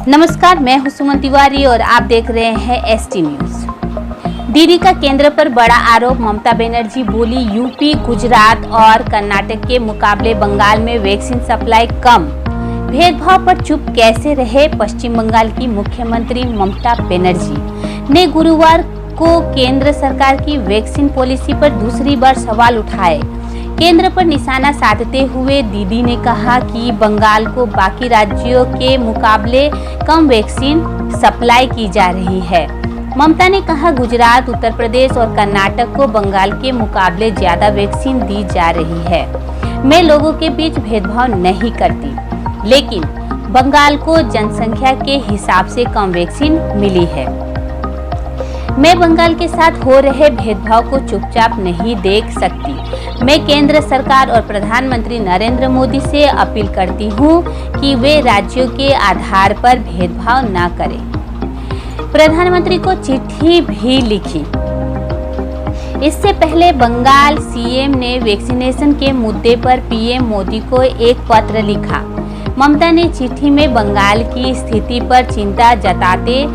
नमस्कार, मैं हूं सुमन तिवारी और आप देख रहे हैं एसटी न्यूज। दीदी का केंद्र पर बड़ा आरोप। ममता बनर्जी बोली यूपी, गुजरात और कर्नाटक के मुकाबले बंगाल में वैक्सीन सप्लाई कम। भेदभाव पर चुप कैसे रहे पश्चिम बंगाल की मुख्यमंत्री ममता बनर्जी ने गुरुवार को केंद्र सरकार की वैक्सीन पॉलिसी पर दूसरी बार सवाल उठाए। केंद्र पर निशाना साधते हुए दीदी ने कहा कि बंगाल को बाकी राज्यों के मुकाबले कम वैक्सीन सप्लाई की जा रही है। ममता ने कहा गुजरात, उत्तर प्रदेश और कर्नाटक को बंगाल के मुकाबले ज्यादा वैक्सीन दी जा रही है। मैं लोगों के बीच भेदभाव नहीं करती, लेकिन बंगाल को जनसंख्या के हिसाब से कम वैक्सीन मिली है। मैं बंगाल के साथ हो रहे भेदभाव को चुपचाप नहीं देख सकती। मैं केंद्र सरकार और प्रधानमंत्री नरेंद्र मोदी से अपील करती हूं कि वे राज्यों के आधार पर भेदभाव न करें। प्रधानमंत्री को चिट्ठी भी लिखी। इससे पहले बंगाल सीएम ने वैक्सीनेशन के मुद्दे पर पीएम मोदी को एक पत्र लिखा। ममता ने चिट्ठी में बंगाल की स्थिति पर चिंता जताते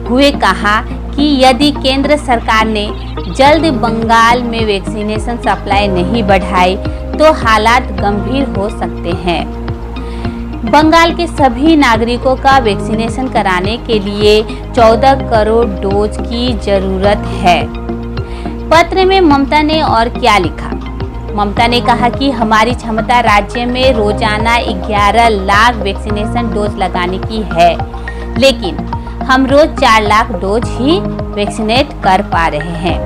हुए कहा कि यदि केंद्र सरकार ने जल्द बंगाल में वैक्सीनेशन सप्लाई नहीं बढ़ाई तो हालात गंभीर हो सकते हैं। बंगाल के सभी नागरिकों का वैक्सीनेशन कराने के लिए 14 करोड़ डोज की जरूरत है। पत्र में ममता ने और क्या लिखा? ममता ने कहा कि हमारी क्षमता राज्य में रोजाना 11 लाख वैक्सीनेशन डोज लगाने की है, लेकिन हम रोज 4 लाख डोज ही वैक्सीनेट कर पा रहे हैं।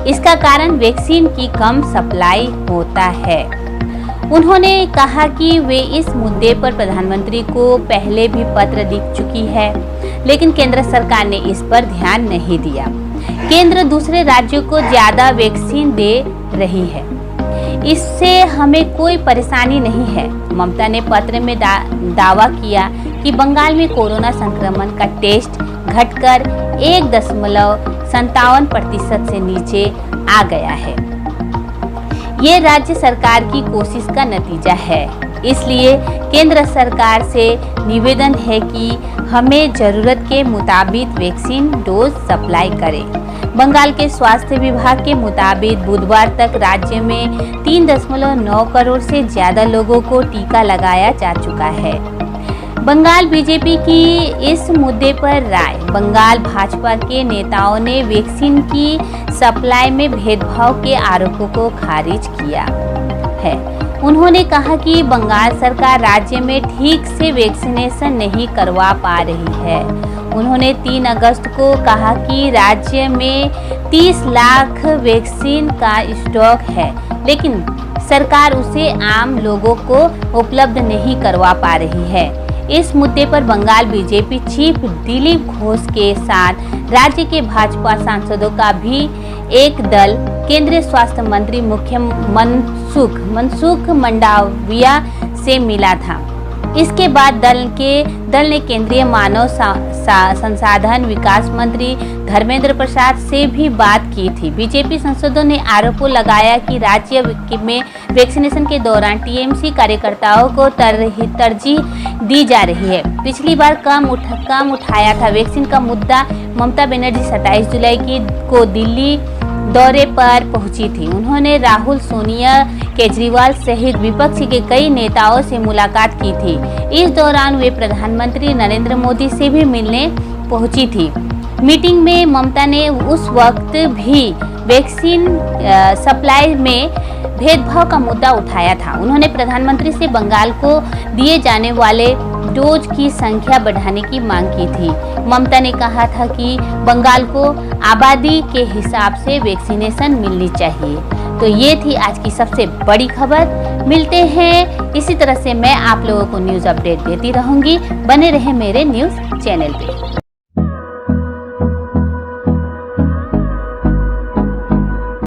इसका कारण वैक्सीन की कम सप्लाई होता है। उन्होंने कहा कि वे इस मुद्दे पर प्रधानमंत्री को पहले भी पत्र लिख चुकी है, लेकिन केंद्र सरकार ने इस पर ध्यान नहीं दिया। केंद्र दूसरे राज्यों को ज्यादा वैक्सीन दे रही है, इससे हमें कोई परेशानी नहीं है। ममता ने पत्र में दावा किया कि बंगाल में कोरोना संक्रमण का टेस्ट घटकर 1.57% से नीचे आ गया है। ये राज्य सरकार की कोशिश का नतीजा है। इसलिए केंद्र सरकार से निवेदन है कि हमें जरूरत के मुताबिक वैक्सीन डोज सप्लाई करें। बंगाल के स्वास्थ्य विभाग के मुताबिक बुधवार तक राज्य में 3.9 करोड़ से ज्यादा लोगों को टीका लगाया जा चुका है। बंगाल बीजेपी की इस मुद्दे पर राय। बंगाल भाजपा के नेताओं ने वैक्सीन की सप्लाई में भेदभाव के आरोपों को खारिज किया है। उन्होंने कहा कि बंगाल सरकार राज्य में ठीक से वैक्सीनेशन नहीं करवा पा रही है। उन्होंने 3 अगस्त को कहा कि राज्य में 30 लाख वैक्सीन का स्टॉक है, लेकिन सरकार उसे आम लोगों को उपलब्ध नहीं करवा पा रही है। इस मुद्दे पर बंगाल बीजेपी चीफ दिलीप घोष के साथ राज्य के भाजपा सांसदों का भी एक दल केंद्रीय स्वास्थ्य मंत्री मनसुख मंडाविया से मिला था। इसके बाद दल ने केंद्रीय मानव संसाधन विकास मंत्री धर्मेंद्र प्रसाद से भी बात की थी। बीजेपी सांसदों ने आरोप लगाया कि राज्य में वैक्सीनेशन के दौरान टीएमसी कार्यकर्ताओं को तरजीह दी जा रही है। पिछली बार कम उठाया था वैक्सीन का मुद्दा। ममता बनर्जी 27 जुलाई को दिल्ली दौरे पर पहुंची थी। उन्होंने राहुल, सोनिया, केजरीवाल सहित विपक्ष के कई नेताओं से मुलाकात की थी। इस दौरान वे प्रधानमंत्री नरेंद्र मोदी से भी मिलने पहुंची थी। मीटिंग में ममता ने उस वक्त भी वैक्सीन सप्लाई में भेदभाव का मुद्दा उठाया था। उन्होंने प्रधानमंत्री से बंगाल को दिए जाने वाले डोज की संख्या बढ़ाने की मांग की थी। ममता ने कहा था कि बंगाल को आबादी के हिसाब से वैक्सीनेशन मिलनी चाहिए। तो ये थी आज की सबसे बड़ी खबर। मिलते हैं इसी तरह से मैं आप लोगों को न्यूज़ अपडेट देती रहूंगी। बने रहे मेरे न्यूज़ चैनल पे।